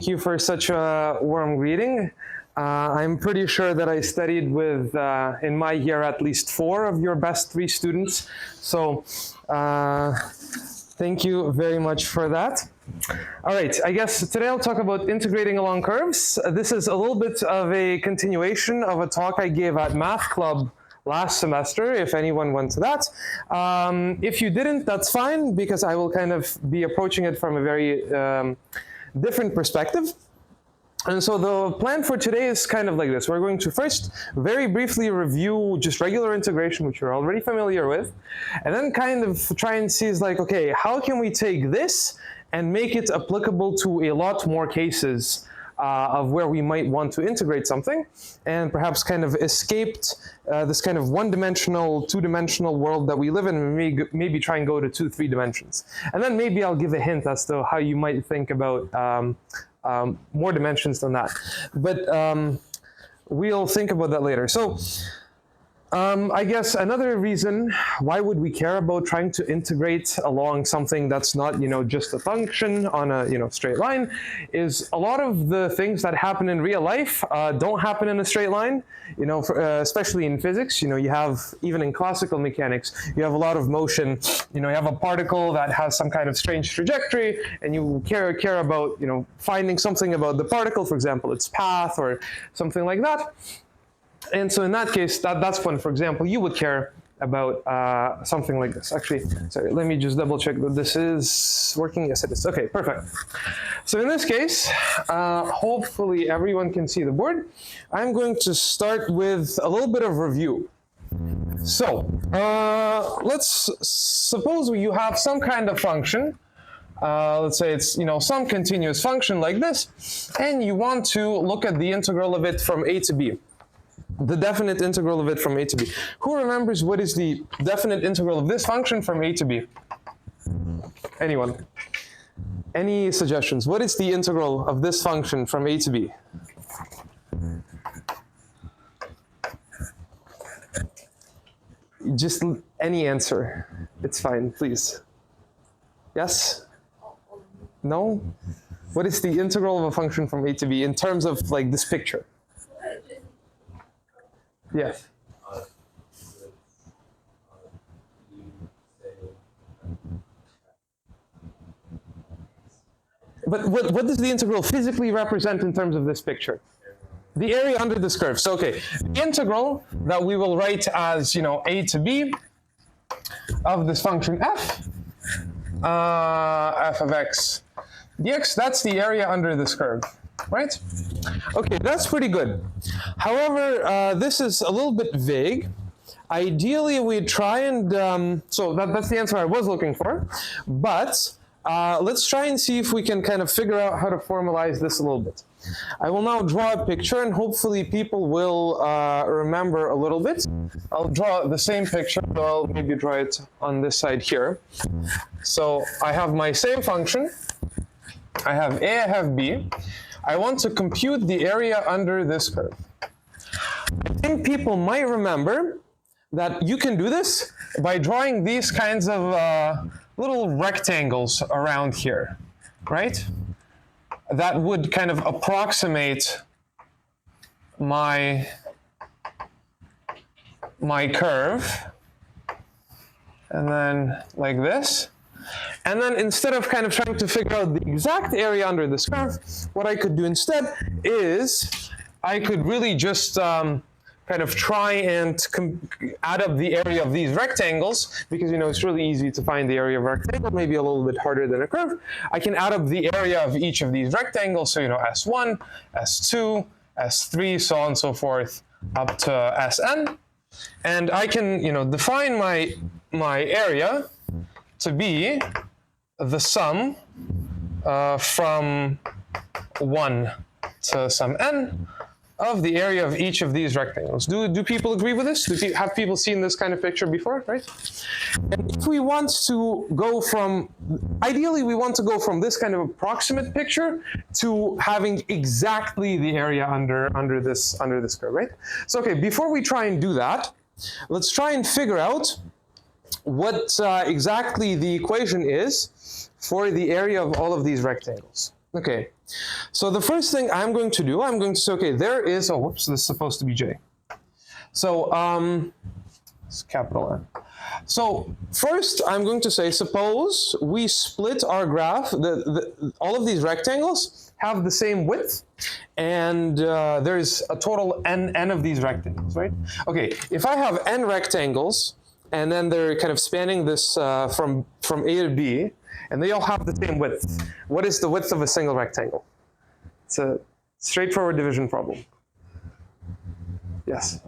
Thank you for such a warm greeting. I'm pretty sure that I studied with, in my year, at least 4 of your best 3 students. So thank you very much for that. All right, I guess today I'll talk about integrating along curves. This is a little bit of a continuation of a talk I gave at Math Club last semester, if anyone went to that. If you didn't, that's fine, because I will kind of be approaching it from a very different perspective. And so the plan for today is kind of like this. We're going to first very briefly review just regular integration, which you're already familiar with, and then kind of try and see is like, okay, how can we take this and make it applicable to a lot more cases of where we might want to integrate something, and perhaps kind of escaped this kind of one-dimensional, two-dimensional world that we live in, and maybe try and go to 2, 3 dimensions. And then maybe I'll give a hint as to how you might think about more dimensions than that. But we'll think about that later. So I guess another reason why would we care about trying to integrate along something that's not, just a function on a, straight line, is a lot of the things that happen in real life don't happen in a straight line. Especially in physics, you have, even in classical mechanics, you have a lot of motion. You have a particle that has some kind of strange trajectory, and you care about, finding something about the particle, for example, its path or something like that. And so in that case, that's when, for example, you would care about something like this. Actually, sorry, let me just double check that this is working. Yes, it is. Okay, perfect. So in this case, hopefully everyone can see the board. I'm going to start with a little bit of review. So let's suppose you have some kind of function. Let's say it's some continuous function like this, and you want to look at the integral of it from a to b. The definite integral of it from a to b. Who remembers what is the definite integral of this function from a to b? Anyone? Any suggestions? What is the integral of this function from a to b? Just any answer. It's fine, please. Yes? No? What is the integral of a function from a to b in terms of like this picture? Yes. But what does the integral physically represent in terms of this picture? The area under this curve. So, okay, the integral that we will write as, a to b of this function f, f of x dx, that's the area under this curve. Right? Okay, that's pretty good. However, this is a little bit vague. Ideally, we try and, so that's the answer I was looking for, but let's try and see if we can kind of figure out how to formalize this a little bit. I will now draw a picture, and hopefully people will remember a little bit. I'll draw the same picture, but I'll maybe draw it on this side here. So I have my same function. I have a, I have b. I want to compute the area under this curve. I think people might remember that you can do this by drawing these kinds of little rectangles around here, right? That would kind of approximate my curve, and then like this. And then instead of kind of trying to figure out the exact area under this curve, what I could do instead is I could really just kind of try and add up the area of these rectangles, because it's really easy to find the area of a rectangle, maybe a little bit harder than a curve. I can add up the area of each of these rectangles, so S1, S2, S3, so on and so forth, up to Sn. And I can define my area to be the sum from 1 to some n of the area of each of these rectangles. Do people agree with this? Have people seen this kind of picture before, right? And if we want to go from, ideally we want to go from this kind of approximate picture to having exactly the area under this curve, right? So okay, before we try and do that, let's try and figure out what exactly the equation is for the area of all of these rectangles. Okay, So the first thing I'm going to do, I'm going to say, okay, there is, oh, whoops, this is supposed to be J. So, it's capital N. So first, I'm going to say, suppose we split our graph, all of these rectangles have the same width, and there's a total n of these rectangles, right? Okay, if I have n rectangles, and then they're kind of spanning this from A to B, and they all have the same width, what is the width of a single rectangle? It's a straightforward division problem. Yes?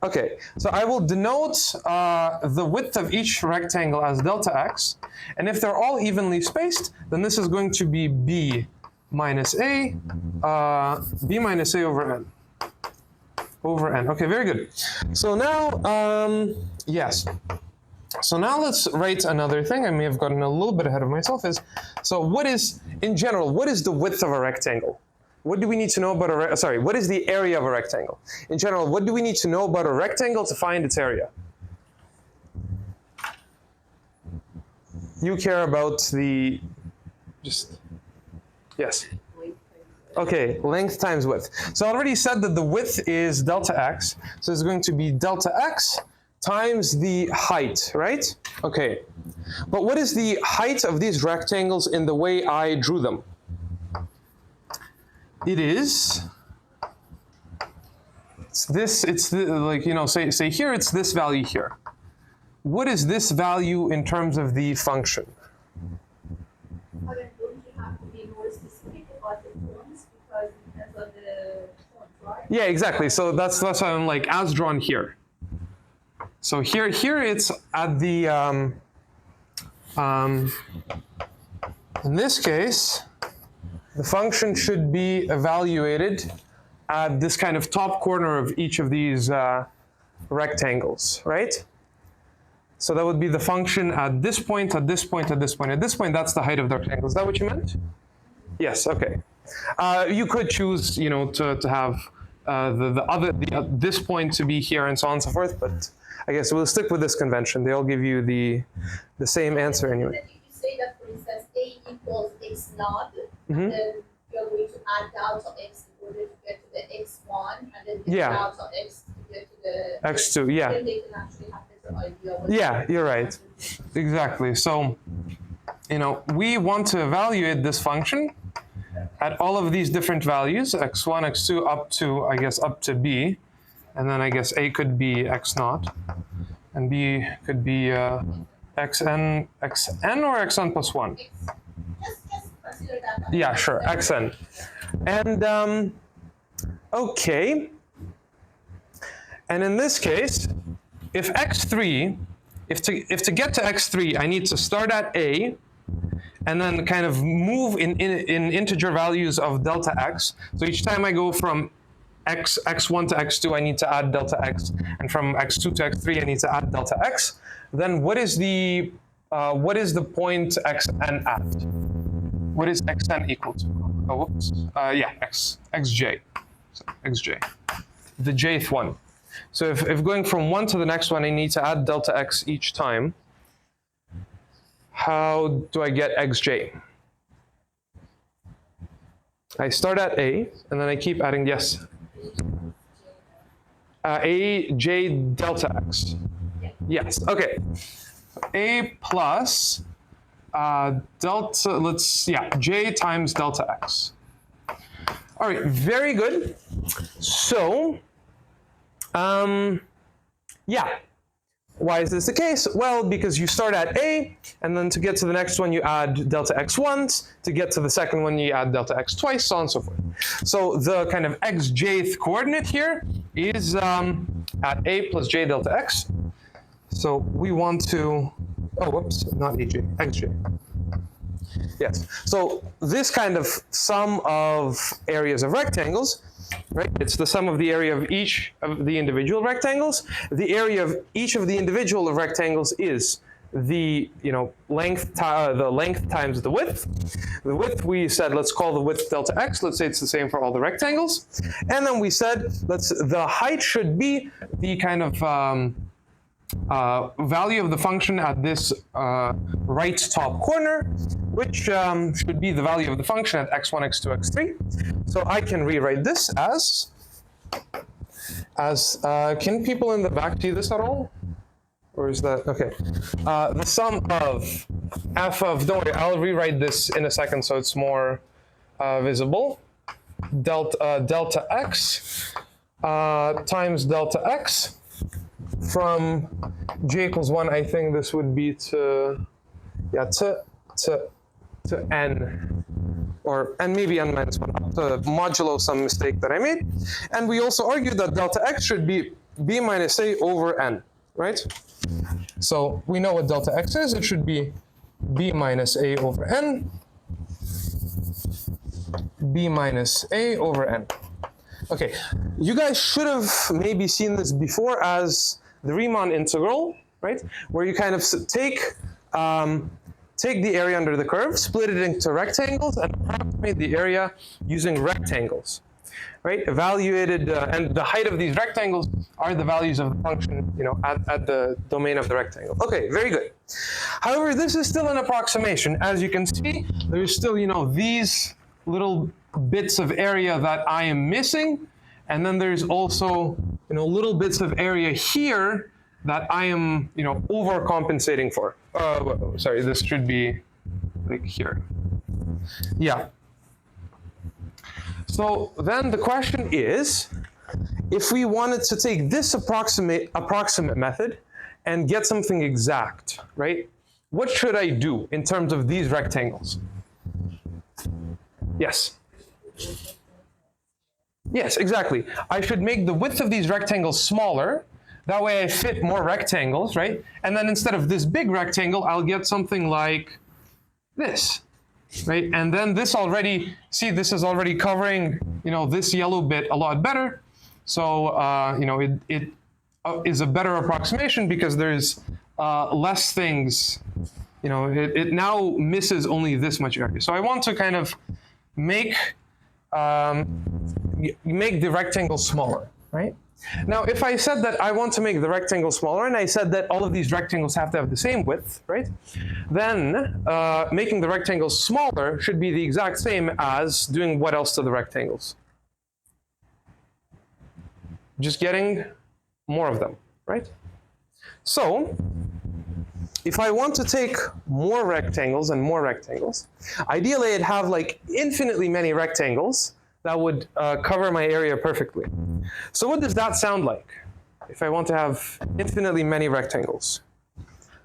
Okay, so I will denote the width of each rectangle as delta x, and if they're all evenly spaced, then this is going to be b minus a over n. Over n. Okay, very good. So now, yes. So now let's write another thing. I may have gotten a little bit ahead of myself. So what is, in general, what is the width of a rectangle? What do we need to know about what is the area of a rectangle? In general, what do we need to know about a rectangle to find its area? You care about the, yes. Okay, length times width. So I already said that the width is delta x. So it's going to be delta x times the height, right? Okay. But what is the height of these rectangles in the way I drew them? It is, like, you know, say here it's this value here. What is this value in terms of the function? Don't you have to be more specific about the forms because it depends on the font, right? Yeah, exactly. So that's why I'm like, as drawn here. So here it's at the, in this case, the function should be evaluated at this kind of top corner of each of these rectangles, right? So that would be the function at this point, at this point, at this point. At this point, that's the height of the rectangle. Is that what you meant? Yes, okay. You could choose, you know, to have this point to be here and so on and so forth, but I guess we'll stick with this convention. They'll give you the same answer anyway. You say that, for instance, a equals x naught, and then you're going to add delta x in order to get to the x1, and then delta x to get to the x2, yeah. Then they can actually have better idea what yeah, you're right. Exactly. So, you know, we want to evaluate this function at all of these different values, x1, x2, up to, I guess, up to b. And then I guess a could be x naught, and b could be xn or xn plus 1? Just consider that. Yeah, sure, xn. And, okay. And in this case, if x3, if to get to x3, I need to start at a, and then kind of move in integer values of delta x. So each time I go from x1 to x2, I need to add delta x, and from x2 to x3, I need to add delta x. Then what is the point xn at? What is xn equal to? Oh, whoops. Yeah, xj. So, xj. The jth one. So if going from one to the next one, I need to add delta x each time. How do I get xj? I start at a, and then I keep adding, yes. A j delta x. Yes, okay. A plus delta, j times delta x. All right, very good. So, yeah. Why is this the case? Well, because you start at A, and then to get to the next one, you add delta x once. To get to the second one, you add delta x twice, so on and so forth. So the kind of xjth coordinate here is at A plus j delta x. So we want to, oh, whoops, not ej, xj. Yes, so this kind of sum of areas of rectangles, right? It's the sum of the area of each of the individual rectangles. The area of each of the individual rectangles is the length times the width. The width, we said, let's call the width delta x. Let's say it's the same for all the rectangles. And then we said the height should be the kind of value of the function at this right top corner. which should be the value of the function at x1, x2, x3. So I can rewrite this as can people in the back see this at all? Or is that, okay. The sum of f of, don't worry, I'll rewrite this in a second so it's more visible. Delta x times delta x from j equals 1, I think this would be to n, and maybe n minus 1, up to modulo some mistake that I made. And we also argued that delta x should be b minus a over n, right? So we know what delta x is. It should be b minus a over n, b minus a over n. Okay, you guys should have maybe seen this before as the Riemann integral, right? Where you kind of take the area under the curve, split it into rectangles, and approximate the area using rectangles, right? Evaluated, and the height of these rectangles are the values of the function, you know, at the domain of the rectangle. Okay, very good. However, this is still an approximation. As you can see, there's still, you know, these little bits of area that I am missing, and then there's also, you know, little bits of area here that I am, you know, overcompensating for. Sorry, this should be like here. Yeah. So then the question is, if we wanted to take this approximate method and get something exact, right? What should I do in terms of these rectangles? Yes. Yes, exactly. I should make the width of these rectangles smaller. That way I fit more rectangles, right? And then instead of this big rectangle, I'll get something like this, right? And then this already, see, this is already covering, you know, this yellow bit a lot better. So, you know, it is a better approximation because there's less things, you know, it now misses only this much area. So I want to kind of make the rectangle smaller, right? Now, if I said that I want to make the rectangle smaller, and I said that all of these rectangles have to have the same width, right? Then making the rectangles smaller should be the exact same as doing what else to the rectangles? Just getting more of them, right? So, if I want to take more rectangles and more rectangles, ideally I'd have like infinitely many rectangles that would cover my area perfectly. So what does that sound like if I want to have infinitely many rectangles?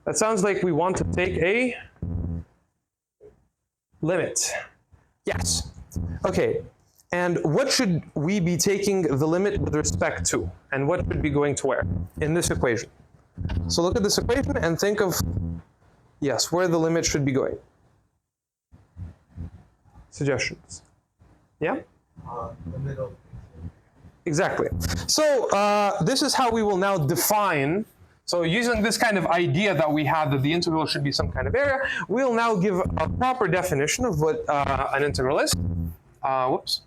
That sounds like we want to take a limit. Yes. Okay. And what should we be taking the limit with respect to? And what should be going to where in this equation? So look at this equation and think of, yes, where the limit should be going. Suggestions? Yeah? The middle. Exactly. So this is how we will now define. So using this kind of idea that we have that the integral should be some kind of area, we'll now give a proper definition of what an integral is. Whoops.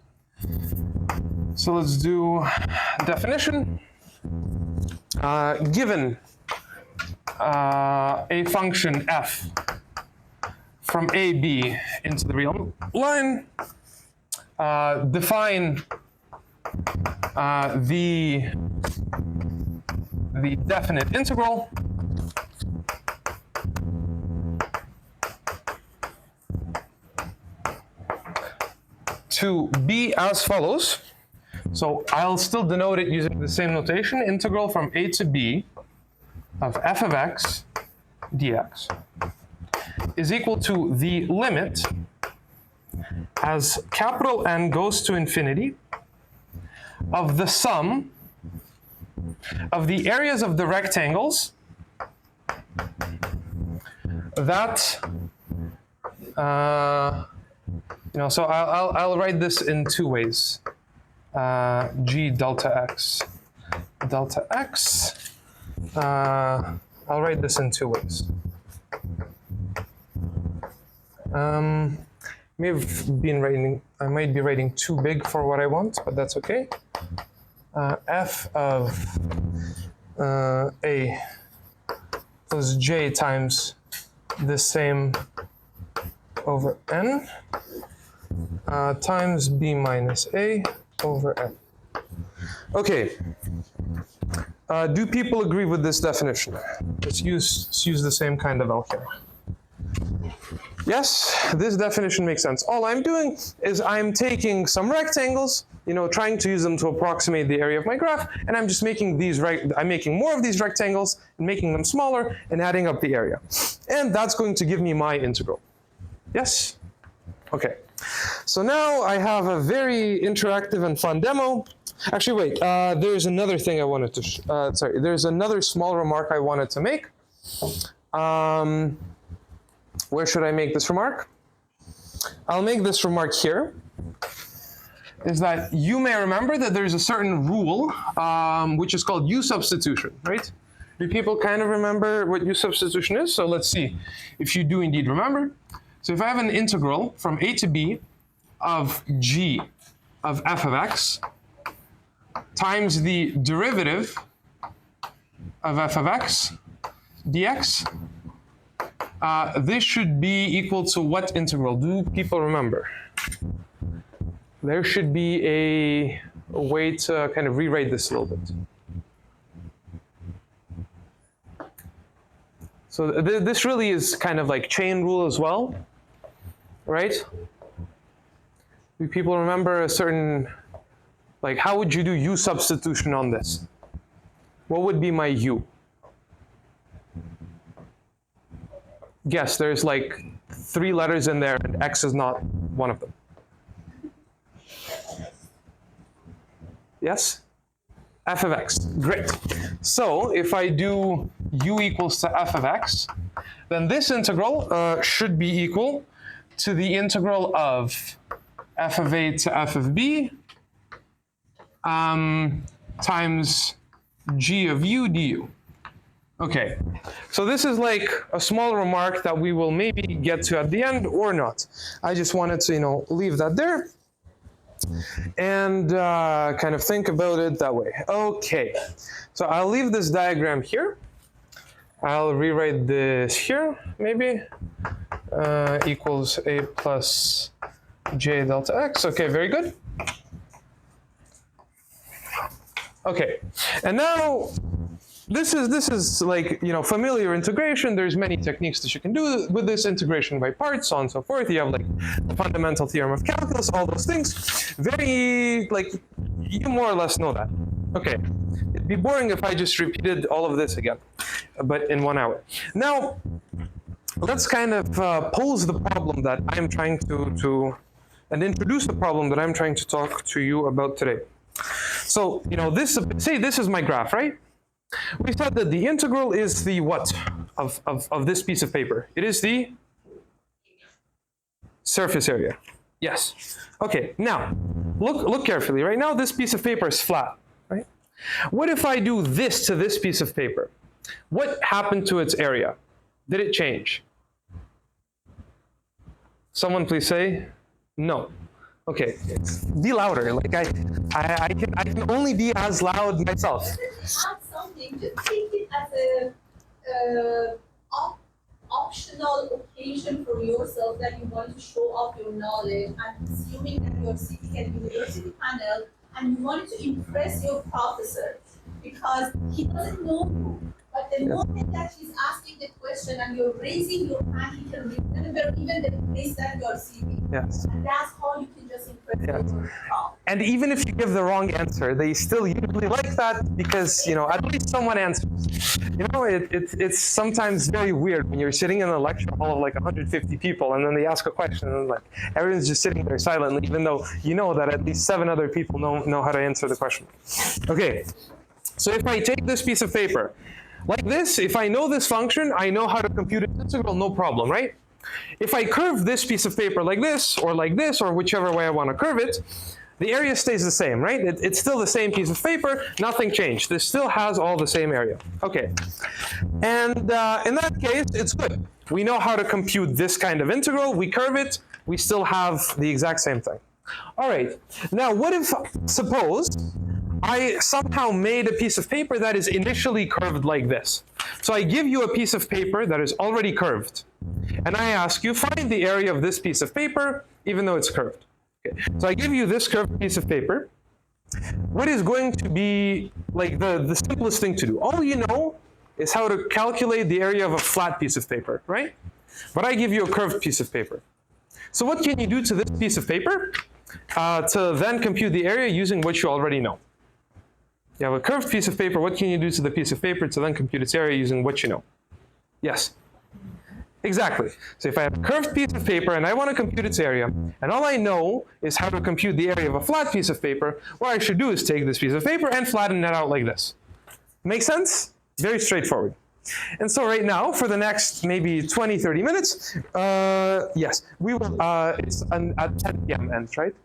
So let's do definition. Given a function f from a, b into the real line, define the definite integral to be as follows. So I'll still denote it using the same notation, integral from a to b of f of x dx is equal to the limit as capital N goes to infinity of the sum of the areas of the rectangles that, you know, so I'll write this in two ways. G delta x. I'll write this in two ways. I might be writing too big for what I want, but that's okay. F of A plus J times the same over n times b minus a over n. Okay. Do people agree with this definition? Let's use the same kind of LChem. Yes, this definition makes sense. All I'm doing is I'm taking some rectangles, trying to use them to approximate the area of my graph, and I'm just making I'm making more of these rectangles and making them smaller and adding up the area. And that's going to give me my integral. Yes? Okay. So now I have a very interactive and fun demo. Actually, wait, there's another thing I wanted to, there's another small remark I wanted to make. Where should I make this remark? I'll make this remark here, is that you may remember that there's a certain rule, which is called U substitution, right? Do people kind of remember what U substitution is? So let's see if you do indeed remember. So if I have an integral from a to b of g of f of x times the derivative of f of x dx, this should be equal to what integral? Do people remember? There should be a way to kind of rewrite this a little bit. So this really is kind of like chain rule as well, right? Do people remember a certain, like how would you do U substitution on this? What would be my U? Guess, there's like 3 letters in there and X is not one of them. Yes? F of X, great. So if I do U equals to F of X, then this integral should be equal to the integral of F of A to F of B times G of U du. Okay, so this is like a small remark that we will maybe get to at the end or not. I just wanted to, leave that there and kind of think about it that way. Okay, so I'll leave this diagram here. I'll rewrite this here, maybe, equals A plus J delta X. Okay, very good. Okay, and now, this is like, familiar integration. There's many techniques that you can do with this, integration by parts, so on and so forth. You have like the fundamental theorem of calculus, all those things. Very, like, you more or less know that. Okay, it'd be boring if I just repeated all of this again, but in 1 hour. Now, let's kind of pose the problem that I'm trying and introduce the problem that I'm trying to talk to you about today. So, say this is my graph, right? We said that the integral is the what of this piece of paper? It is the surface area. Yes. Okay, now, look carefully. Right now, this piece of paper is flat, right? What if I do this to this piece of paper? What happened to its area? Did it change? Someone please say no. Okay, be louder. Like I can only be as loud myself. Add something. Just take it as a optional occasion for yourself that you want to show off your knowledge, and assuming that you're sitting at university panel and you want to impress your professor because he doesn't know you. But the moment that he's asking the question and you're raising your hand, he can remember even the place that you're sitting. Yes. And that's how you can just impress your prof. And even if you give the wrong answer, they still usually like that because, at least someone answers. It's sometimes very weird when you're sitting in a lecture hall of like 150 people and then they ask a question and like everyone's just sitting there silently, even though you know that at least 7 other people know how to answer the question. Okay, so if I take this piece of paper, like this, if I know this function, I know how to compute its integral, no problem, right? If I curve this piece of paper like this, or whichever way I want to curve it, the area stays the same, right? It's still the same piece of paper, nothing changed. This still has all the same area. Okay, and in that case, it's good. We know how to compute this kind of integral, we curve it, we still have the exact same thing. All right, now what if, suppose, I somehow made a piece of paper that is initially curved like this. So I give you a piece of paper that is already curved. And I ask you, find the area of this piece of paper, even though it's curved. Okay. So I give you this curved piece of paper. What is going to be like the simplest thing to do? All you know is how to calculate the area of a flat piece of paper, right? But I give you a curved piece of paper. So what can you do to this piece of paper to then compute the area using what you already know? You have a curved piece of paper. What can you do to the piece of paper to then compute its area using what you know? Yes? Exactly. So if I have a curved piece of paper and I want to compute its area, and all I know is how to compute the area of a flat piece of paper, what I should do is take this piece of paper and flatten it out like this. Make sense? Very straightforward. And so right now, for the next maybe 20, 30 minutes, yes, we will, it's at 10 p.m. ends, right?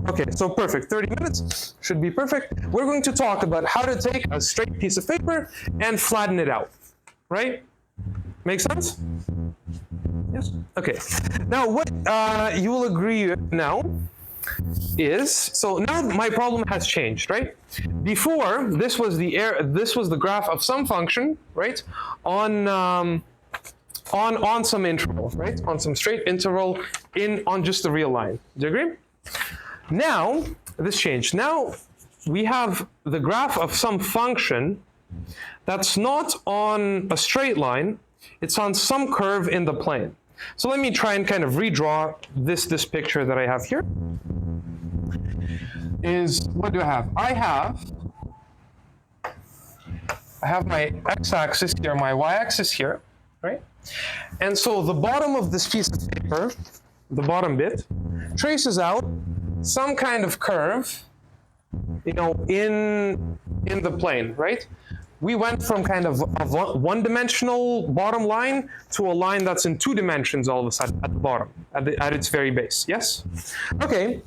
Okay, so perfect. 30 minutes should be perfect. We're going to talk about how to take a straight piece of paper and flatten it out, right? Make sense? Yes? Okay. Now, what you will agree with now is, so now my problem has changed, right? Before, this was the graph of some function, right? On some interval, right? On some straight interval on just the real line. Do you agree? Now, this changed. Now, we have the graph of some function that's not on a straight line, it's on some curve in the plane. So let me try and kind of redraw this picture that I have here. What do I have? I have my x-axis here, my y-axis here, right? And so the bottom of this piece of paper, the bottom bit, traces out some kind of curve, you know, in the plane, right? We went from kind of a one-dimensional bottom line to a line that's in 2 dimensions all of a sudden at the bottom, at its very base. Yes? Okay.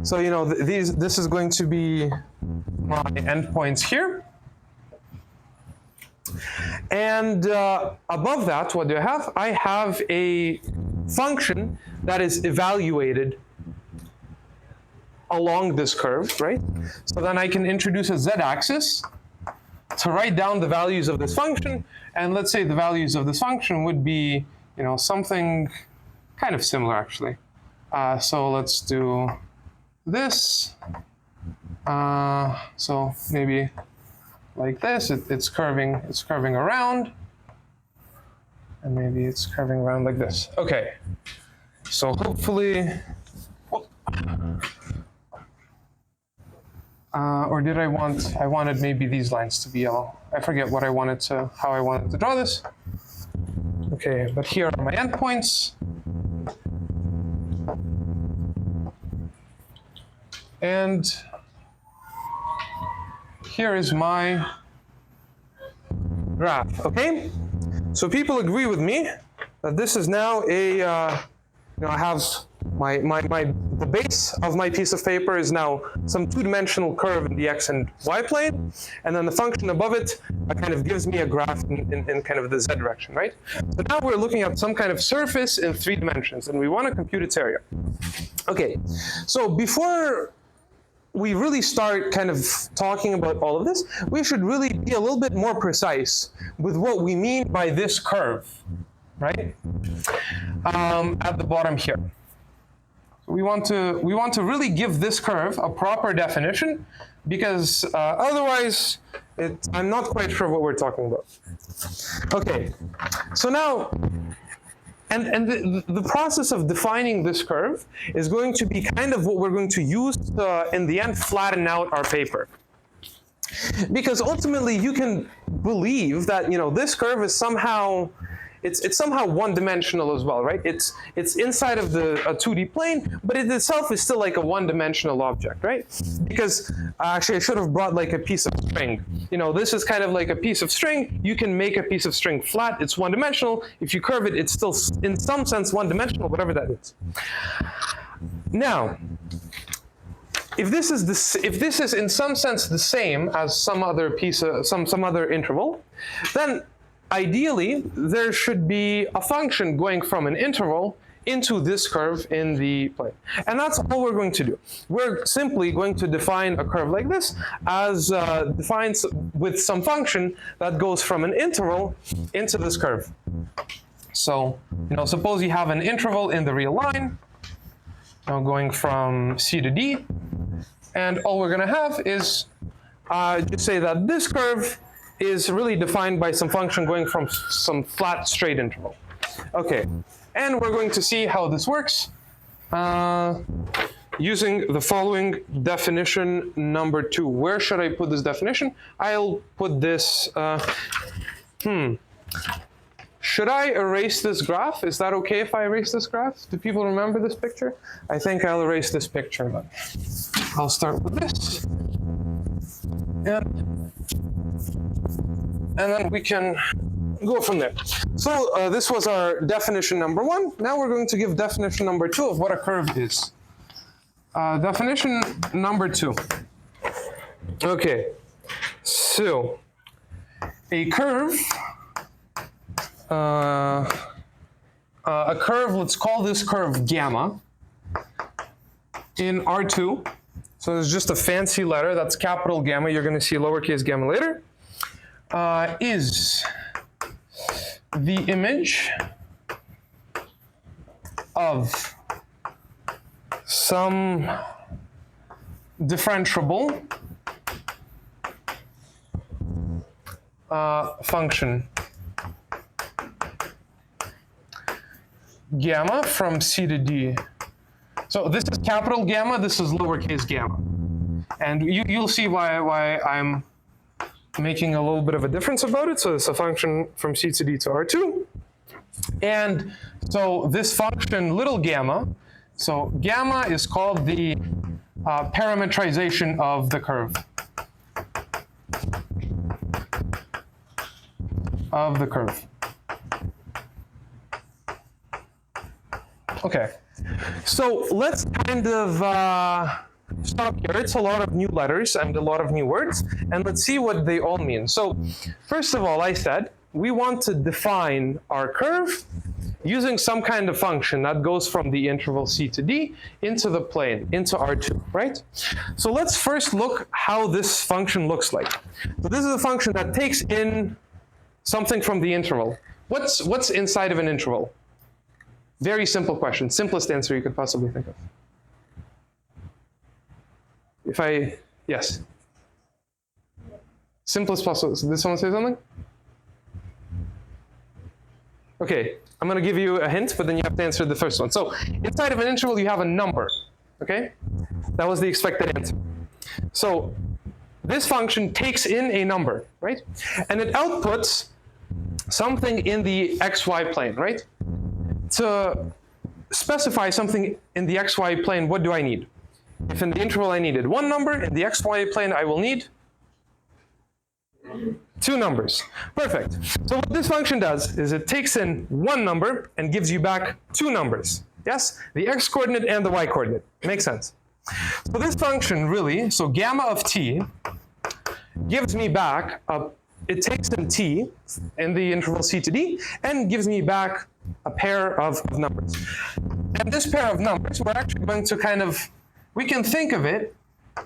So, you know, this is going to be my endpoints here. And above that, what do I have? I have a function that is evaluated along this curve, right? So then I can introduce a z-axis to write down the values of this function. And let's say the values of this function would be, you know, something kind of similar, actually. So let's do this. So maybe like this. It's curving around, and maybe it's curving around like this. Okay. So hopefully, or did I wanted maybe these lines to be yellow. I forget how I wanted to draw this. Okay, but here are my endpoints. And here is my graph, okay? So people agree with me that this is now a, you know, I have the base of my piece of paper is now some 2-dimensional curve in the x and y plane, and then the function above it kind of gives me a graph in kind of the z direction, right? So now we're looking at some kind of surface in 3 dimensions, and we want to compute its area. Okay, so before we really start kind of talking about all of this, we should really be a little bit more precise with what we mean by this curve, right? At the bottom here. We want to really give this curve a proper definition, because otherwise I'm not quite sure what we're talking about. Okay, so now, and the process of defining this curve is going to be kind of what we're going to use to, in the end, flatten out our paper. Because ultimately you can believe that, you know, this curve is somehow, it's somehow one-dimensional as well, right? It's inside of a 2D plane, but it itself is still like a one-dimensional object, right? Because actually I should have brought like a piece of string. You know, this is kind of like a piece of string. You can make a piece of string flat. It's one-dimensional. If you curve it, it's still in some sense one-dimensional, whatever that is. Now, if this is in some sense the same as some other piece of some other interval, then ideally there should be a function going from an interval into this curve in the plane. And that's all we're going to do. We're simply going to define a curve like this as defined with some function that goes from an interval into this curve. So, suppose you have an interval in the real line, going from C to D, and all we're going to have is just say that this curve is really defined by some function going from some flat straight interval. Okay, and we're going to see how this works using the following definition number 2. Where should I put this definition? I'll put this, should I erase this graph? Is that okay if I erase this graph? Do people remember this picture? I think I'll erase this picture, but I'll start with this. And then we can go from there. So this was our definition number 1. Now we're going to give definition number 2 of what a curve is. Definition number 2. Okay, so a curve, let's call this curve gamma in R2. So it's just a fancy letter, that's capital gamma. You're going to see lowercase gamma later. Is the image of some differentiable function gamma from C to D. So this is capital gamma, this is lowercase gamma. And you'll see why I'm making a little bit of a difference about it. So it's a function from C to D to R2. And so this function, little gamma, so gamma is called the parametrization of the curve. Okay, so let's kind of stop here. It's a lot of new letters and a lot of new words, and let's see what they all mean. So first of all, I said we want to define our curve using some kind of function that goes from the interval C to D into the plane, into R2, right? So let's first look how this function looks like. So this is a function that takes in something from the interval. What's inside of an interval? Very simple question, simplest answer you could possibly think of. Yes? Simplest possible. Did someone say something? Okay, I'm going to give you a hint, but then you have to answer the first one. So inside of an interval, you have a number, okay? That was the expected answer. So this function takes in a number, right? And it outputs something in the xy plane, right? To specify something in the xy plane, what do I need? If in the interval I needed one number, in the xy plane I will need 2 numbers. Perfect. So what this function does is it takes in one number and gives you back 2 numbers. Yes? The x coordinate and the y coordinate. Makes sense. So this function really, so gamma of t gives me back, it takes in t in the interval C to D and gives me back a pair of numbers. And this pair of numbers, we're actually going to we can think of it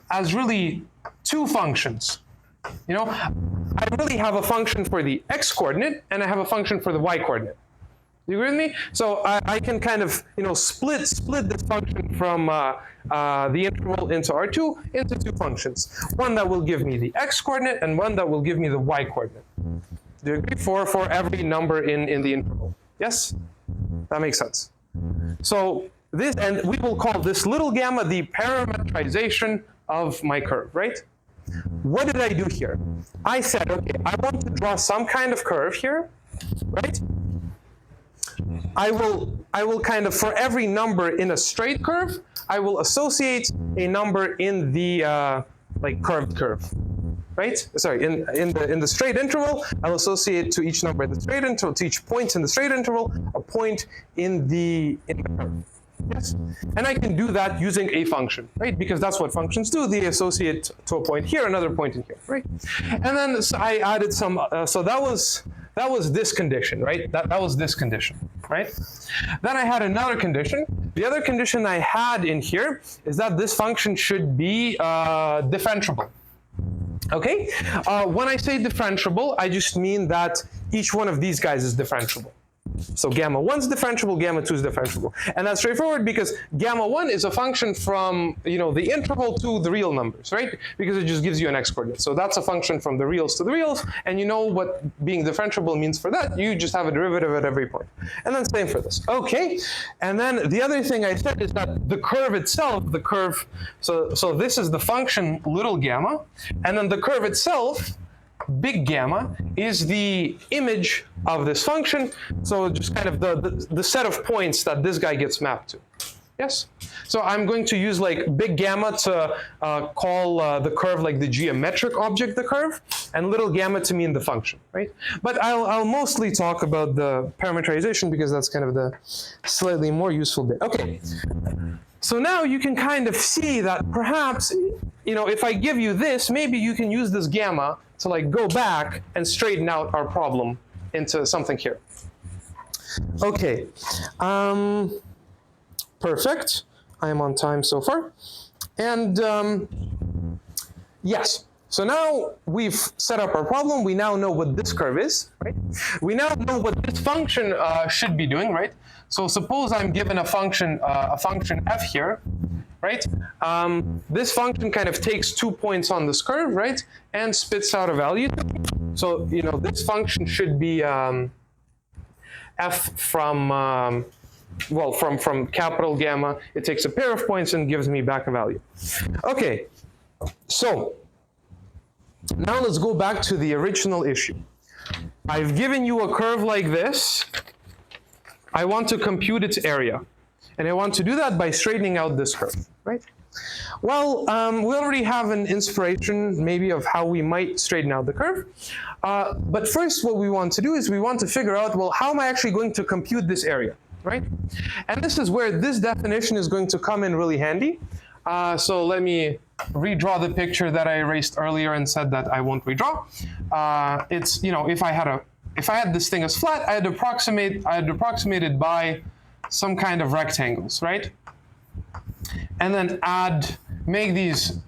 as really 2 functions. I really have a function for the x coordinate and I have a function for the y coordinate. Do you agree with me? So I can kind of, split this function from the interval into R2 into 2 functions. One that will give me the x coordinate and one that will give me the y coordinate. Do you agree? For every number in the interval. Yes? That makes sense. So this, and we will call this little gamma the parametrization of my curve, right? What did I do here? I said, okay, I want to draw some kind of curve here, right? I will kind of, for every number in a straight curve, I will associate a number in the curved curve, right? Sorry, in the straight interval, I'll associate to each number in the straight interval, to each point in the straight interval, a point in the curve. Yes, and I can do that using a function, right? Because that's what functions do. They associate to a point here, another point in here, right? And then I added some. So that was that was this condition, right? That was this condition, right? Then I had another condition. The other condition I had in here is that this function should be differentiable. Okay? When I say differentiable, I just mean that each one of these guys is differentiable. So gamma 1 is differentiable, gamma 2 is differentiable. And that's straightforward because gamma 1 is a function from, you know, the interval to the real numbers, right? Because it just gives you an x-coordinate. So that's a function from the reals to the reals, and you know what being differentiable means for that. You just have a derivative at every point. And then same for this. Okay. And then the other thing I said is that the curve itself, the curve, so this is the function little gamma, and then the curve itself, big gamma, is the image of this function. So just kind of the set of points that this guy gets mapped to. Yes? So I'm going to use like big gamma to call the curve like the geometric object, the curve, and little gamma to mean the function, right? But I'll mostly talk about the parameterization because that's kind of the slightly more useful bit. Okay. So now you can kind of see that perhaps, you know, if I give you this, maybe you can use this gamma to like go back and straighten out our problem into something here. Okay, perfect. I am on time so far. And yes, so now we've set up our problem. We now know what this curve is, right? We now know what this function should be doing, right? So suppose I'm given a function f here, right? This function kind of takes 2 points on this curve, right? And spits out a value. So, you know, this function should be f from, well, from capital gamma. It takes a pair of points and gives me back a value. Okay, so now let's go back to the original issue. I've given you a curve like this. I want to compute its area. And I want to do that by straightening out this curve, right? Well, we already have an inspiration maybe of how we might straighten out the curve. But first what we want to do is we want to figure out, well, how am I actually going to compute this area, right? And this is where this definition is going to come in really handy. So let me redraw the picture that I erased earlier and said that I won't redraw. It's, you know, if I had this thing as flat, I'd approximate it by some kind of rectangles, right? And then make these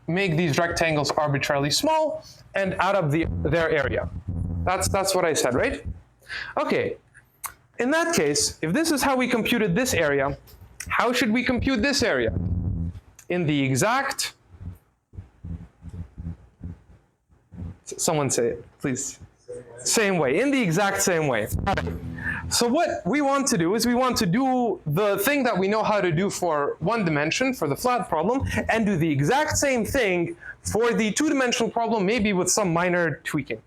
rectangles arbitrarily small and add up their area. That's what I said, right? Okay. In that case, if this is how we computed this area, how should we compute this area? In the exact, someone say it, please. Same way, in the exact same way. All right. So what we want to do is we want to do the thing that we know how to do for one dimension, for the flat problem, and do the exact same thing for the two-dimensional problem, maybe with some minor tweaking.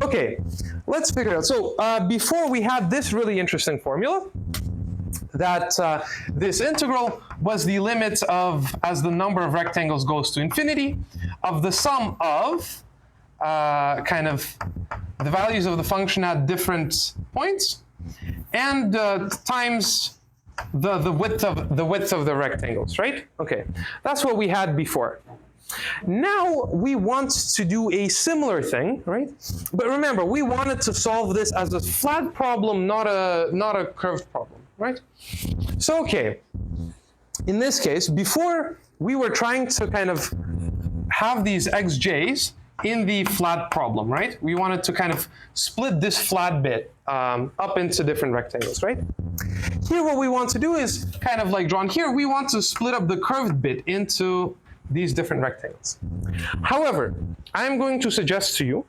Okay, let's figure it out. So before we had this really interesting formula, that this integral was the limit of, as the number of rectangles goes to infinity, of the sum of kind of the values of the function at different points, and times the width of the rectangles, right? Okay, that's what we had before. Now we want to do a similar thing, right? But remember, we wanted to solve this as a flat problem, not a curved problem, right? So okay, in this case, before we were trying to kind of have these xj's in the flat problem, right? We wanted to kind of split this flat bit up into different rectangles, right? Here what we want to do is kind of like drawn here, we want to split up the curved bit into these different rectangles. However, I'm going to suggest to you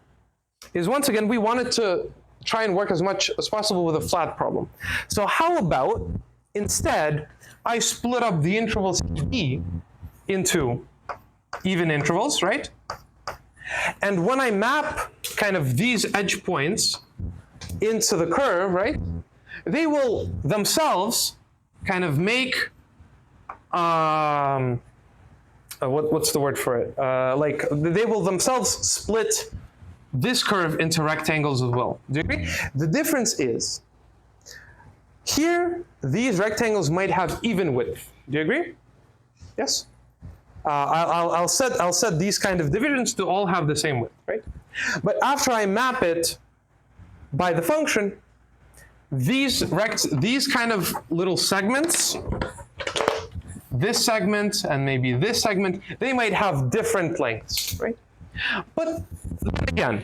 is, once again, we wanted to try and work as much as possible with a flat problem. So how about instead I split up the intervals e into even intervals, right? And when I map kind of these edge points into the curve, right, they will themselves kind of make, what's the word for it? Like they will themselves split this curve into rectangles as well. Do you agree? The difference is, here, these rectangles might have even width. Do you agree? Yes? I'll set these kind of divisions to all have the same width, right? But after I map it by the function, these kind of little segments, this segment and maybe this segment, they might have different lengths, right? But again,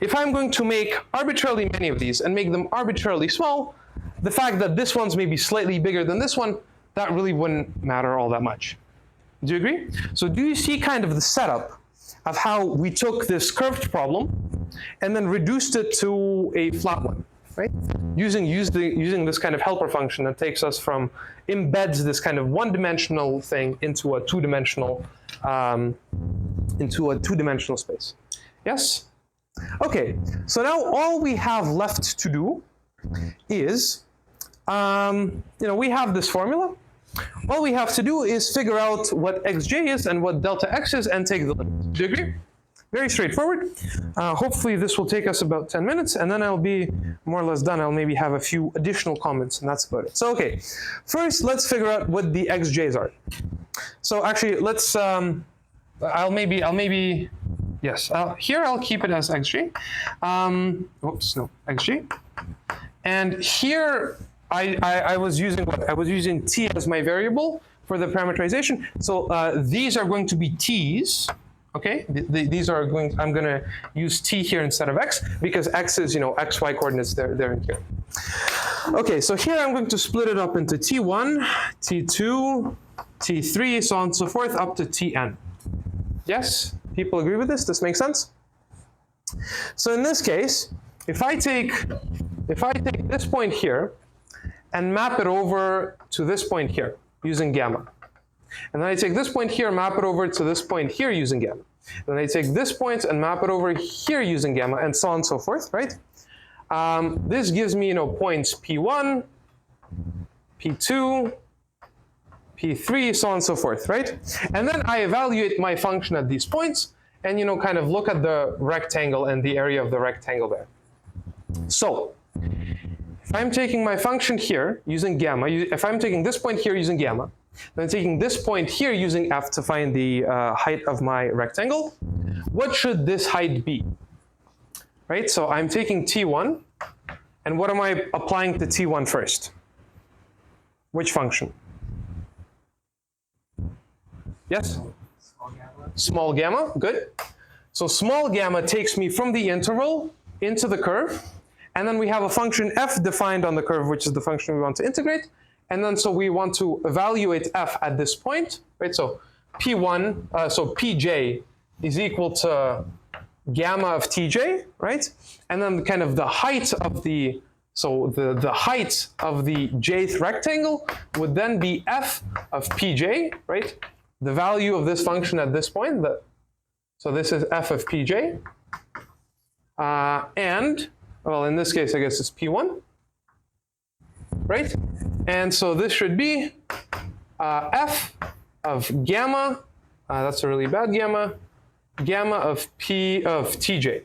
if I'm going to make arbitrarily many of these and make them arbitrarily small, the fact that this one's maybe slightly bigger than this one, that really wouldn't matter all that much. Do you agree? So do you see kind of the setup of how we took this curved problem and then reduced it to a flat one, right? Using this kind of helper function that takes us from, embeds this kind of one-dimensional thing into a two-dimensional space. Yes? Okay, so now all we have left to do is, we have this formula. All we have to do is figure out what xj is and what delta x is and take the limit. Do you agree? Very straightforward. Hopefully this will take us about 10 minutes and then I'll be more or less done. I'll maybe have a few additional comments and that's about it. So okay, first let's figure out what the xj's are. So actually let's, I'll maybe, yes, here I'll keep it as xj. Xj. And here I was using what? I was using t as my variable for the parameterization. So these are going to be t's. Okay, these are going. I'm going to use t here instead of x because x is x, y coordinates. They're in here. Okay, so here I'm going to split it up into t1, t2, t3, so on and so forth, up to tn. Yes, people agree with this? This makes sense. So in this case, if I take this point here and map it over to this point here using gamma. And then I take this point here, map it over to this point here using gamma. And then I take this point and map it over here using gamma, and so on and so forth, right? This gives me, points P1, P2, P3, so on and so forth, right? And then I evaluate my function at these points, and kind of look at the rectangle and the area of the rectangle there. So, if I'm taking my function here using gamma, if I'm taking this point here using gamma, then I'm taking this point here using f to find the height of my rectangle, what should this height be? Right, so I'm taking t1, and what am I applying to t1 first? Which function? Yes? Small gamma, good. So small gamma takes me from the interval into the curve, and then we have a function f defined on the curve, which is the function we want to integrate. And then so we want to evaluate f at this point, right? So p1, so pj is equal to gamma of tj, right? And then kind of the height of the, so the height of the jth rectangle would then be f of pj, right? The value of this function at this point, so this is f of pj. And, well, in this case, I guess it's p1, right? And so this should be f of gamma, that's a really bad gamma, gamma of p of tj.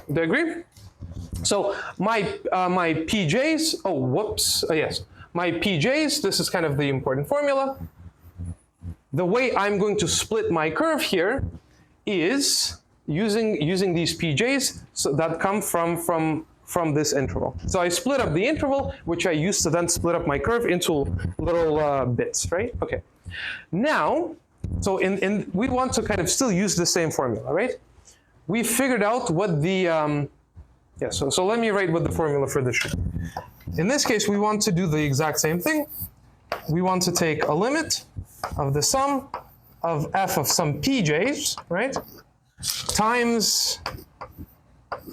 Do you agree? So my pj's, yes. My pj's, this is kind of the important formula. The way I'm going to split my curve here is using these pj's so that come from this interval. So I split up the interval, which I used to then split up my curve into little bits, right? Okay. Now, so we want to kind of still use the same formula, right? We figured out what the, so let me write what the formula for this should be. In this case, we want to do the exact same thing. We want to take a limit of the sum of f of some pj's, right? Times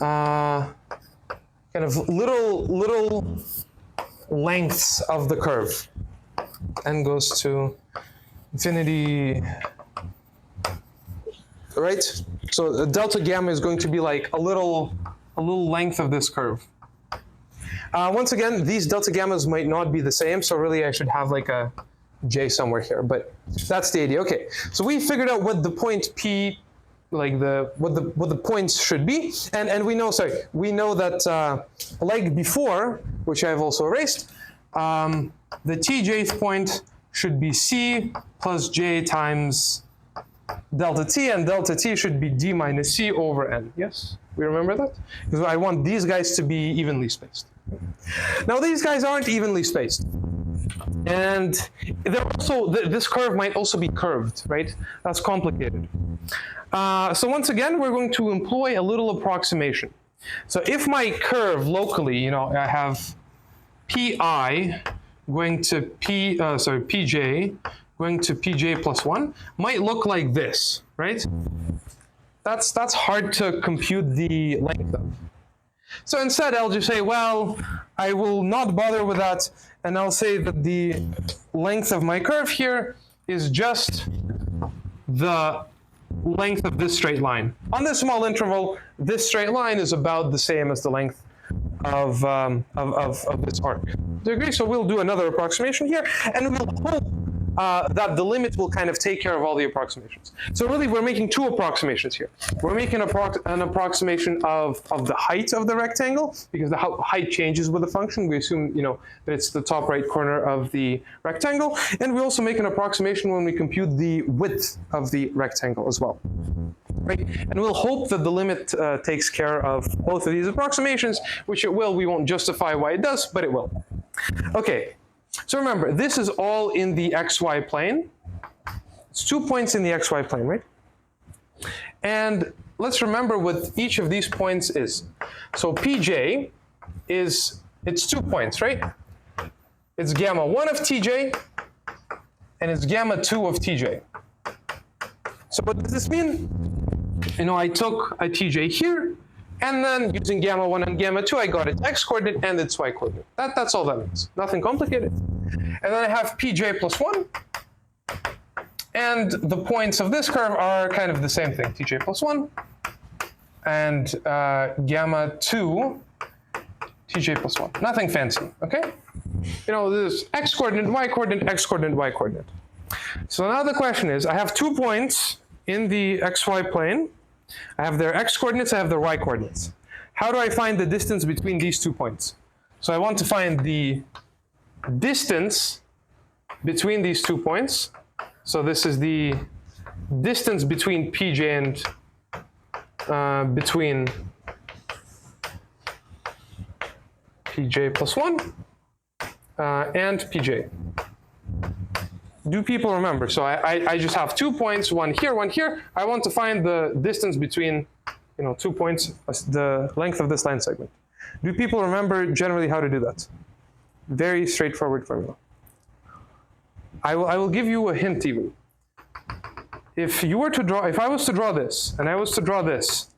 kind of little lengths of the curve, n goes to infinity, right? So delta gamma is going to be like a little length of this curve. Once again, these delta gammas might not be the same, so really I should have like a j somewhere here, but that's the idea. Okay, so we figured out what the point p, like what the points should be, and we know that like before, which I've also erased, the tjth point should be c plus j times delta t, and delta t should be d minus c over n. Yes? We remember that? Because I want these guys to be evenly spaced. Now these guys aren't evenly spaced. And they're also, this curve might also be curved, right? That's complicated. So once again, we're going to employ a little approximation. So if my curve locally, I have pi going to pj going to pj plus 1 might look like this, right? That's hard to compute the length of. So instead, I'll just say, well, I will not bother with that, and I'll say that the length of my curve here is just the length of this straight line. On this small interval, this straight line is about the same as the length of this arc. Do you agree? So we'll do another approximation here, and we'll hope that the limit will kind of take care of all the approximations. So really, we're making two approximations here. We're making an approximation of the height of the rectangle, because the height changes with the function. We assume, that it's the top right corner of the rectangle. And we also make an approximation when we compute the width of the rectangle as well. Right? And we'll hope that the limit takes care of both of these approximations, which it will. We won't justify why it does, but it will. Okay. So remember, this is all in the xy plane. It's 2 points in the xy plane, right? And let's remember what each of these points is. So pj it's 2 points, right? It's gamma 1 of tj, and it's gamma 2 of tj. So what does this mean? I took a tj here, and then using gamma 1 and gamma 2, I got its x-coordinate and its y-coordinate. That's all that means. Nothing complicated. And then I have pj plus 1. And the points of this curve are kind of the same thing. tj plus 1 and gamma 2, tj plus 1. Nothing fancy, okay? This is x-coordinate, y-coordinate, x-coordinate, y-coordinate. So now the question is, I have 2 points in the xy plane. I have their x-coordinates, I have their y-coordinates. How do I find the distance between these 2 points? So I want to find the distance between these 2 points. So this is the distance between pj and between pj plus 1 and pj. Do people remember? So I just have 2 points, one here, one here. I want to find the distance between 2 points, the length of this line segment. Do people remember generally how to do that? Very straightforward formula. I will give you a hint even. If I was to draw this, and I was to draw this,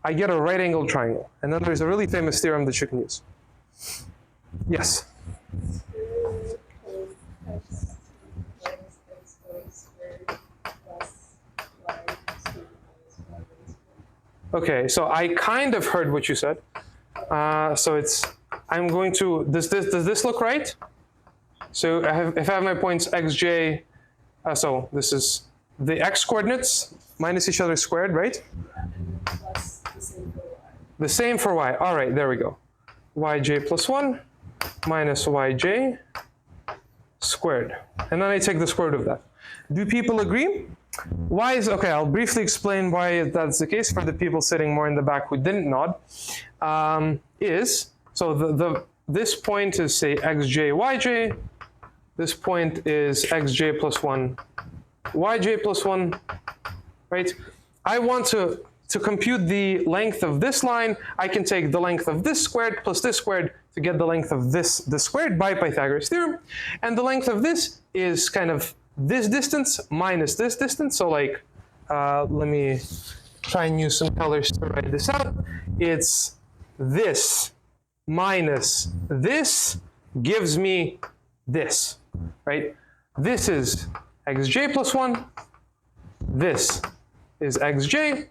I get a right angle triangle. And then there's a really famous theorem that you can use. Yes? Okay, so I kind of heard what you said. So I'm going to, does this look right? So if I have my points xj, so this is the x coordinates minus each other squared, right? Plus the same for y. The same for y. All right, there we go. Yj plus 1 minus yj squared. And then I take the square root of that. Do people agree? Okay, I'll briefly explain why that's the case for the people sitting more in the back who didn't nod. This point is, say, xj, yj. This point is xj plus 1, yj plus 1, right? I want to compute the length of this line. I can take the length of this squared plus this squared to get the length of this squared by Pythagoras theorem. And the length of this is kind of this distance minus this distance. So let me try and use some colors to write this out. It's this minus this gives me this, right? This is xj plus 1. This is xj,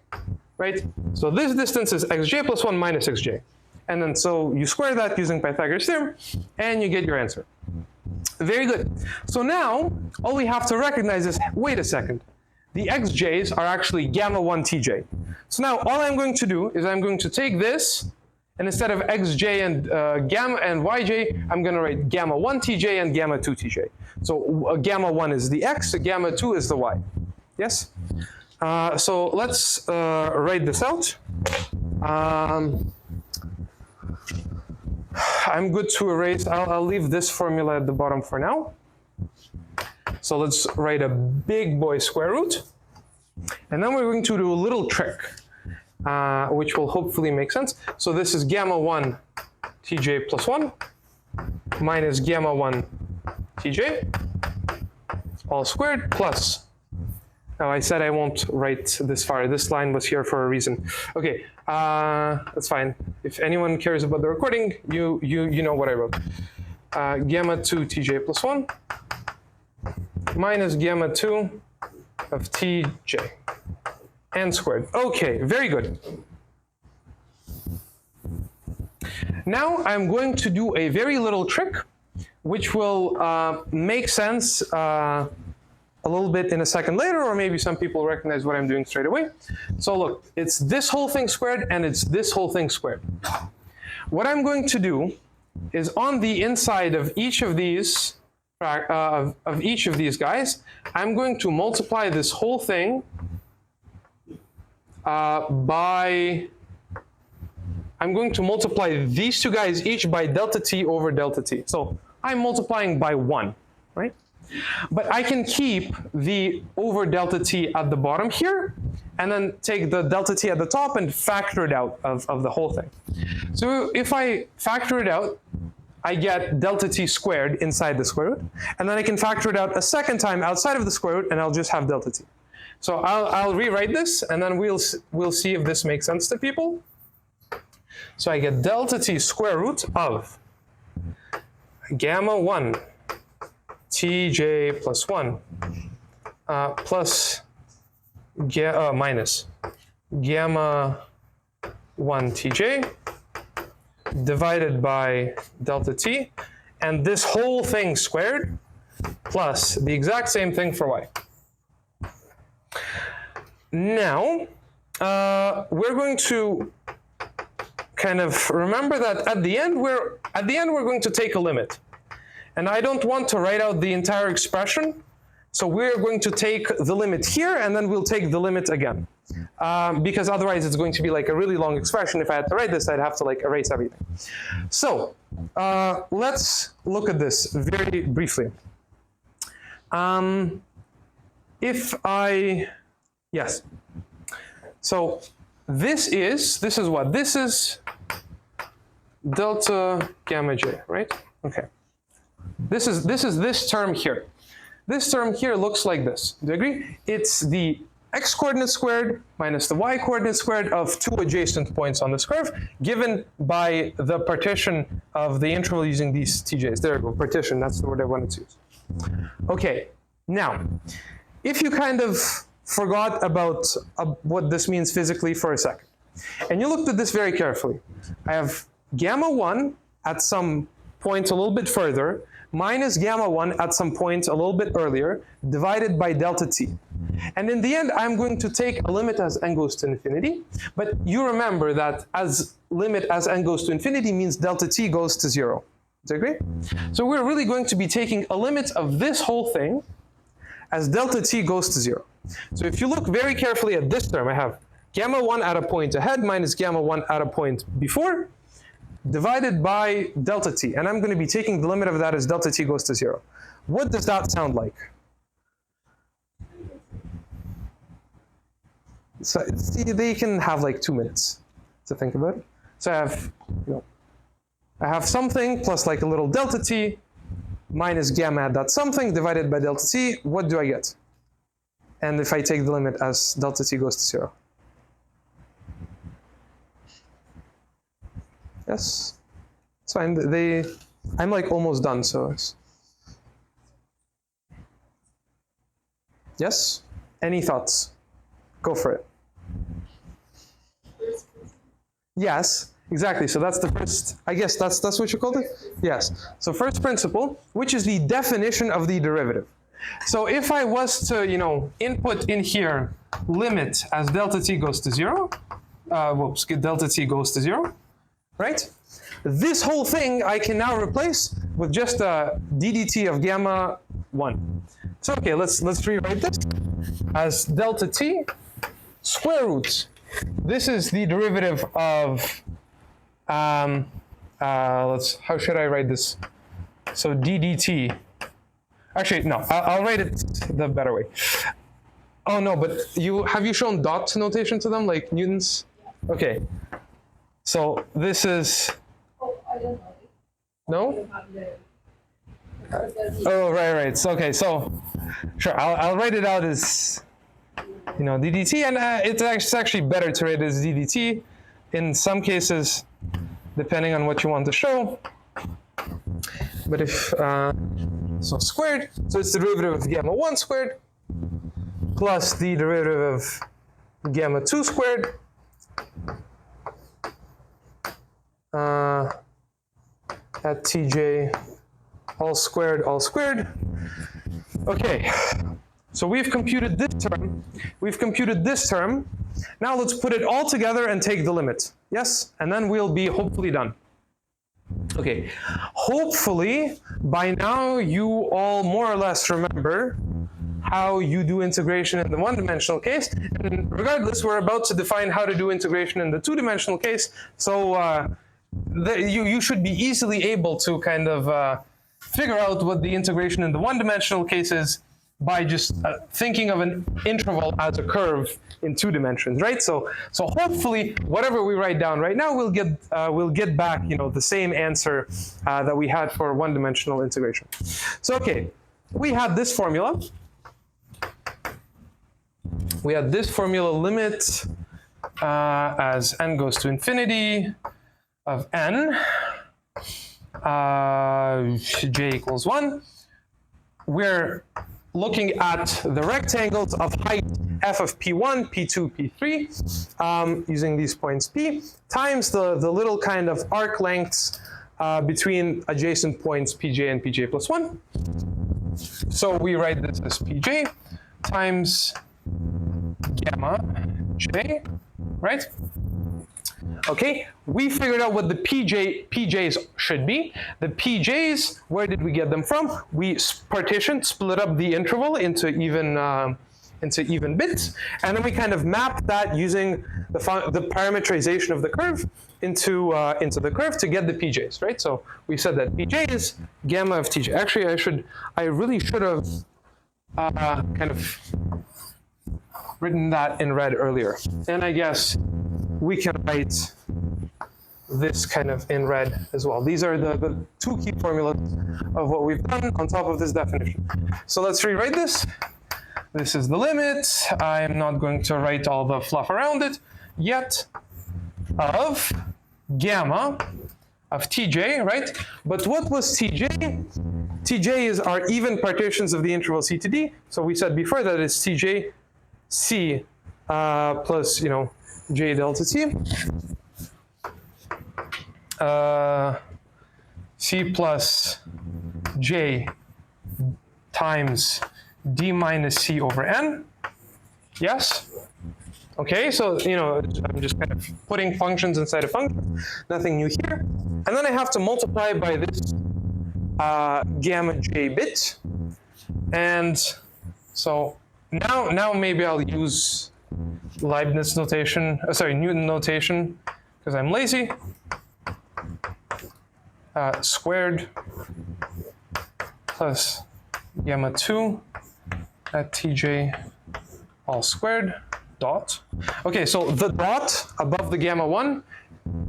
right? So this distance is xj plus 1 minus xj. And then so you square that using Pythagoras theorem, and you get your answer. Very good. So now, all we have to recognize is, wait a second. The xj's are actually gamma 1 tj. So now all I'm going to do is I'm going to take this, and instead of xj and gamma and yj, I'm going to write gamma 1 tj and gamma 2 tj. So gamma 1 is the x, gamma 2 is the y. Yes? So let's write this out. I'm good to erase. I'll leave this formula at the bottom for now. So let's write a big boy square root. And then we're going to do a little trick, which will hopefully make sense. So this is gamma 1 tj plus 1 minus gamma 1 tj all squared plus. Oh, I said I won't write this far. This line was here for a reason. Okay, that's fine. If anyone cares about the recording, you know what I wrote. Gamma 2 tj plus 1 minus gamma 2 of tj n squared. Okay, very good. Now I'm going to do a very little trick, which will make sense a little bit in a second later, or maybe some people recognize what I'm doing straight away. So look, it's this whole thing squared and it's this whole thing squared. What I'm going to do is on the inside of each of these guys, I'm going to multiply this whole thing I'm going to multiply these two guys each by delta t over delta t. So I'm multiplying by 1, right? But I can keep the over delta t at the bottom here, and then take the delta t at the top and factor it out of the whole thing. So if I factor it out, I get delta t squared inside the square root, and then I can factor it out a second time outside of the square root, and I'll just have delta t. So I'll rewrite this, and then we'll see if this makes sense to people. So I get delta t square root of gamma 1 tj plus 1 plus minus gamma 1 tj divided by delta t, and this whole thing squared plus the exact same thing for y. Now, we're going to kind of remember that at the end we're going to take a limit. And I don't want to write out the entire expression, so we're going to take the limit here, and then we'll take the limit again. Because otherwise it's going to be like a really long expression. If I had to write this, I'd have to like erase everything. So let's look at this very briefly. Yes. So this is what? This is delta gamma j, right? Okay. This is this term here. This term here looks like this. Do you agree? It's the x coordinate squared minus the y coordinate squared of two adjacent points on this curve, given by the partition of the interval using these tj's. There we go, partition, that's the word I wanted to use. Okay, now, if you kind of forgot about what this means physically for a second, and you looked at this very carefully, I have gamma 1 at some point a little bit further, minus gamma 1 at some point a little bit earlier, divided by delta t. And in the end, I'm going to take a limit as n goes to infinity, but you remember that as limit as n goes to infinity means delta t goes to 0. Do you agree? So we're really going to be taking a limit of this whole thing as delta t goes to 0. So if you look very carefully at this term, I have gamma 1 at a point ahead minus gamma 1 at a point before, divided by delta t. And I'm going to be taking the limit of that as delta t goes to 0. What does that sound like? So see, they can have like 2 minutes to think about it. So I have something plus like a little delta t minus gamma at that something divided by delta t. What do I get? And if I take the limit as delta t goes to 0. Yes, it's fine. I'm like almost done, so it's... Yes? Any thoughts? Go for it. Yes, exactly. So that's the first, I guess that's what you called it? Yes. So first principle, which is the definition of the derivative. So if I was to, input in here limit as delta t goes to 0, delta t goes to 0, right? This whole thing I can now replace with just a ddt of gamma 1. So okay, let's rewrite this as delta t square root. This is the derivative of, how should I write this? So d dt. Actually, no, I'll write it the better way. Oh no, but have you shown dot notation to them, like Newton's? Okay. So this is, Oh, I don't know. no? I don't have the. Oh, right. So, okay, so, sure, I'll write it out as, ddt, and it's actually better to write it as ddt in some cases, depending on what you want to show. But if, so squared, so it's the derivative of gamma 1 squared plus the derivative of gamma 2 squared at tj all squared. Okay, so we've computed this term. Now let's put it all together and take the limit. Yes, and then we'll be hopefully done. Okay, hopefully by now you all more or less remember how you do integration in the one-dimensional case. And regardless, we're about to define how to do integration in the two-dimensional case. So you should be easily able to kind of figure out what the integration in the one-dimensional case is by just thinking of an interval as a curve in 2 dimensions, right? So hopefully, whatever we write down right now, we'll get back, the same answer that we had for one-dimensional integration. So okay, we had this formula. We had this formula limit as n goes to infinity of n, j equals 1. We're looking at the rectangles of height f of p1, p2, p3, using these points p, times the little kind of arc lengths between adjacent points pj and pj plus 1. So we write this as pj times gamma j, right? Okay, we figured out what the PJs should be. The PJs, where did we get them from? We split up the interval into even bits, and then we kind of mapped that using the parametrization of the curve into the curve to get the PJs, right? So we said that PJ is gamma of TJ. Actually, I really should have kind of written that in red earlier, and I guess we can write this kind of in red as well. These are the 2 key formulas of what we've done on top of this definition. So let's rewrite this. This is the limit. I'm not going to write all the fluff around it yet, of gamma of TJ, right? But what was TJ? TJ is our even partitions of the interval C to D. So we said before that it's TJ C plus, J delta T, C plus J times D minus C over N. Yes? Okay, so, I'm just kind of putting functions inside a function. Nothing new here. And then I have to multiply by this gamma J bit. And so now maybe I'll use Leibniz notation, Newton notation, because I'm lazy. Squared plus gamma 2 at Tj all squared dot. Okay, so the dot above the gamma 1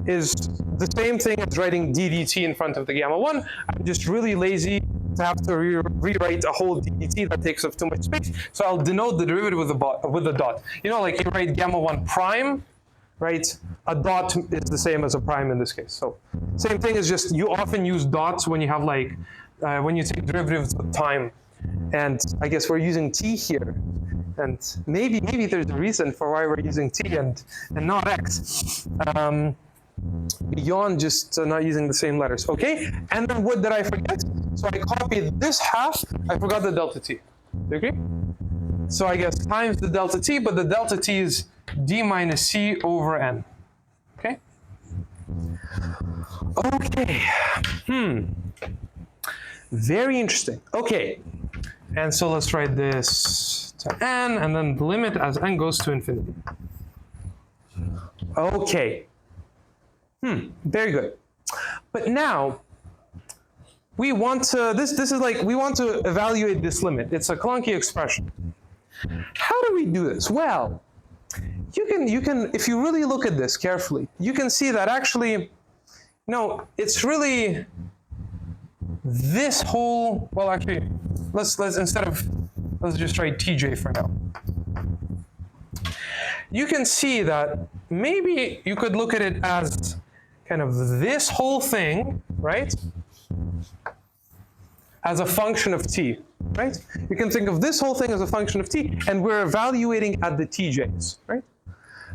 is the same thing as writing ddt in front of the gamma 1. I'm just really lazy to have to rewrite a whole ddt that takes up too much space. So I'll denote the derivative with a dot. Like you write gamma 1 prime, right? A dot is the same as a prime in this case. So same thing is just you often use dots when you have when you take derivatives with time. And I guess we're using t here. And maybe there's a reason for why we're using t and not x. Beyond just not using the same letters, okay? And then what did I forget? So I copied this half, I forgot the delta t. Do you agree? So I guess times the delta t, but the delta t is d minus c over n, okay? Okay, very interesting. Okay, and so let's write this to n, and then the limit as n goes to infinity. Okay. Very good. But now, we want to, this is like, we want to evaluate this limit. It's a clunky expression. How do we do this? Well, you can, if you really look at this carefully, you can see that actually, no, it's really this whole, well, actually, let's just try TJ for now. You can see that maybe you could look at it as kind of this whole thing, right? As a function of t, right? You can think of this whole thing as a function of t, and we're evaluating at the tj's, right?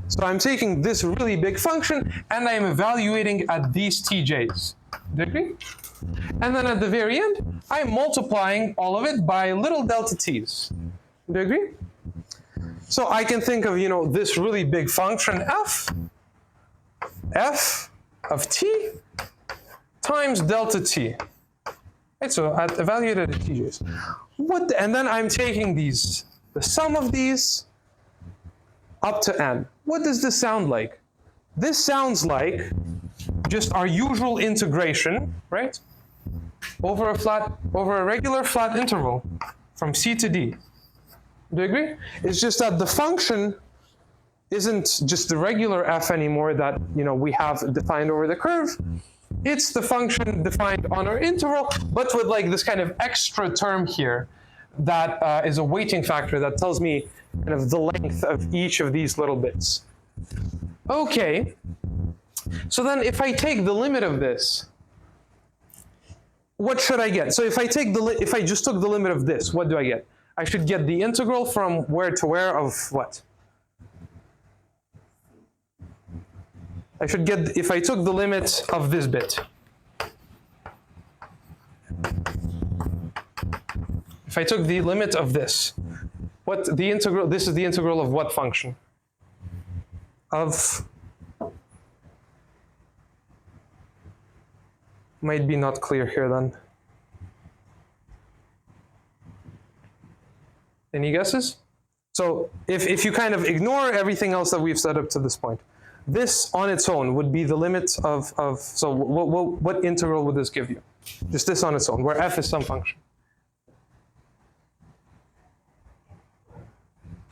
So I'm taking this really big function, and I'm evaluating at these tj's. Do you agree? And then at the very end, I'm multiplying all of it by little delta t's. Do you agree? So I can think of, this really big function f of t times delta t. Right, so I evaluated the tj's. And then I'm taking these, the sum of these up to n. What does this sound like? This sounds like just our usual integration, right? Over a regular flat interval from c to d. Do you agree? It's just that the function isn't just the regular f anymore that we have defined over the curve. It's the function defined on our interval, but with like this kind of extra term here that is a weighting factor that tells me kind of the length of each of these little bits. Okay, so then if I take the limit of this, what should I get? So if I just took the limit of this, what do I get? I should get the integral from where to where of what? I should get, if I took the limit of this bit. If I took the limit of this, this is the integral of what function? Of, might be not clear here then. Any guesses? So if you kind of ignore everything else that we've set up to this point, this on its own would be the limit of so what integral would this give you? Just this on its own, where f is some function.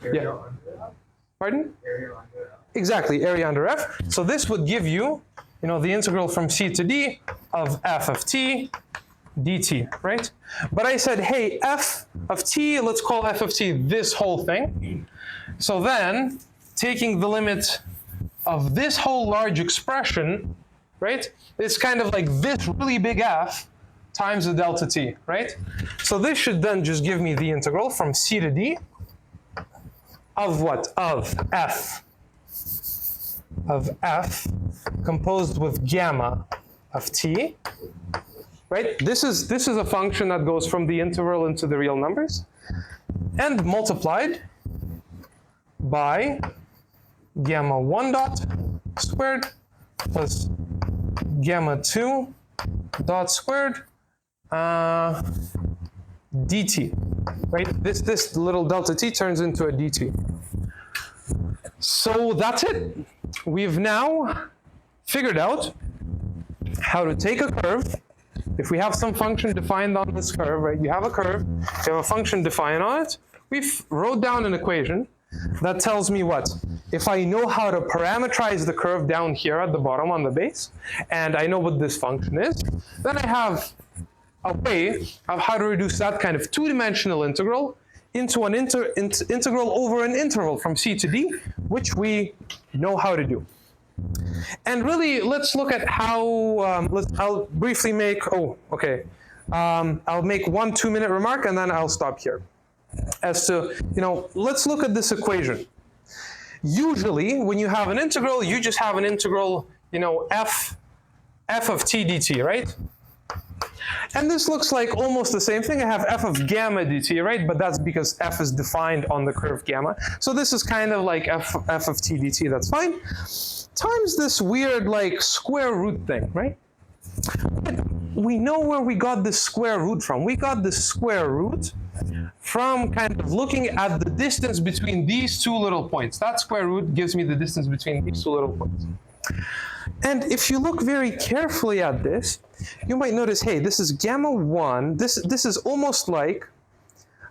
Area Yeah. under F? Pardon? Area under F. Exactly, area under f. So this would give you, the integral from c to d of f of t dt, right? But I said, hey, f of t, let's call f of t this whole thing. So then, taking the limit of this whole large expression, right? It's kind of like this really big f times the delta t, right? So this should then just give me the integral from c to d of what? Of f composed with gamma of t, right? This is a function that goes from the interval into the real numbers, and multiplied by gamma 1 dot squared plus gamma 2 dot squared dt, right? This little delta t turns into a dt. So that's it. We've now figured out how to take a curve. If we have some function defined on this curve, right? You have a curve, you have a function defined on it. We've wrote down an equation that tells me what? If I know how to parameterize the curve down here at the bottom on the base, and I know what this function is, then I have a way of how to reduce that kind of two-dimensional integral into an integral over an interval from c to d, which we know how to do. And really, let's look at how, I'll briefly make, I'll make 1 2-minute remark and then I'll stop here. As to, let's look at this equation. Usually, when you have an integral, you just have an integral, f of t dt, right? And this looks like almost the same thing. I have f of gamma dt, right? But that's because f is defined on the curve gamma. So this is kind of like f of t dt, that's fine. Times this weird like square root thing, right? But we know where we got this square root from. We got this square root from kind of looking at the distance between these two little points. That square root gives me the distance between these two little points. And if you look very carefully at this, you might notice, hey, this is gamma 1. This is almost like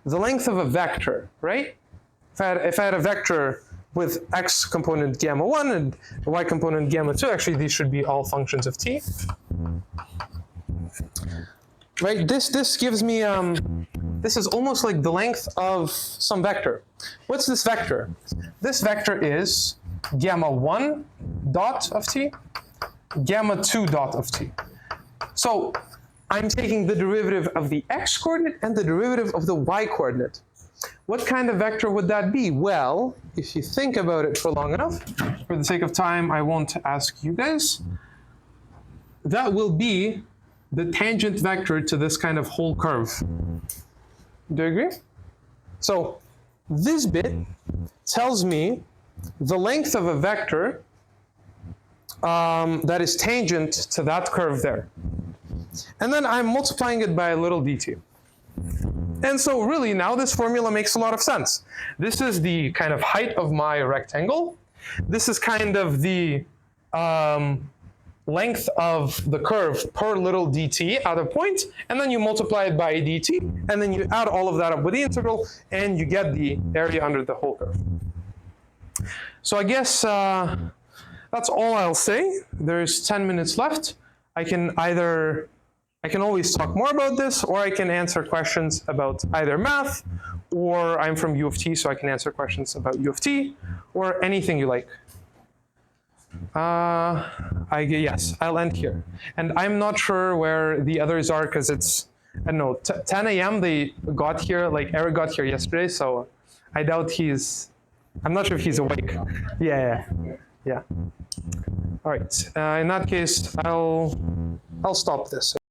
the length of a vector, right? If I had a vector with x component gamma 1 and y component gamma 2, actually these should be all functions of t. Right, this gives me, this is almost like the length of some vector. What's this vector? This vector is gamma 1 dot of t, gamma 2 dot of t. So I'm taking the derivative of the x coordinate and the derivative of the y coordinate. What kind of vector would that be? Well, if you think about it for long enough, for the sake of time, I won't ask you guys. That will be the tangent vector to this kind of whole curve. Do you agree? So this bit tells me the length of a vector that is tangent to that curve there. And then I'm multiplying it by a little dt. And so really now this formula makes a lot of sense. This is the kind of height of my rectangle. This is kind of the length of the curve per little dt at a point, and then you multiply it by dt, and then you add all of that up with the integral, and you get the area under the whole curve. So I guess that's all I'll say. There's 10 minutes left. I can always talk more about this, or I can answer questions about either math, or I'm from U of T, so I can answer questions about U of T, or anything you like. Yes, I'll end here. And I'm not sure where the others are, because it's, I don't know, 10 a.m. they got here, like Eric got here yesterday, so I doubt I'm not sure if he's awake. Yeah. All right, in that case, I'll stop this.